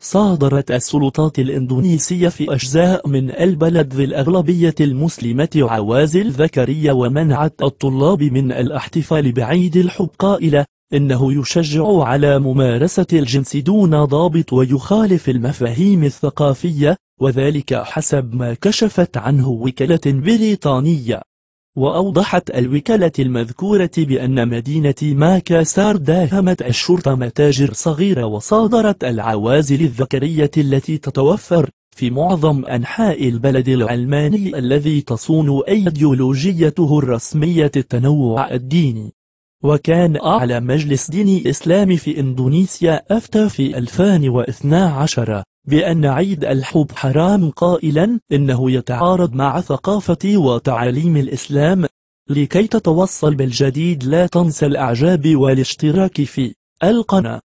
صادرت السلطات الإندونيسية في أجزاء من البلد ذي الأغلبية المسلمة عوازل ذكرية، ومنعت الطلاب من الاحتفال بعيد الحب قائلة إنه يشجع على ممارسة الجنس دون ضابط ويخالف المفاهيم الثقافية، وذلك حسب ما كشفت عنه وكالة بريطانية. وأوضحت الوكالة المذكورة بأن مدينة ماكاسار داهمت الشرطة متاجر صغيرة وصادرت العوازل الذكرية التي تتوفر في معظم أنحاء البلد العلماني الذي تصون أيديولوجيته الرسمية التنوع الديني. وكان أعلى مجلس ديني إسلامي في إندونيسيا أفتى في 2012 بأن عيد الحب حرام، قائلا إنه يتعارض مع ثقافة وتعاليم الإسلام. لكي تتوصل بالجديد لا تنسى الإعجاب والاشتراك في القناة.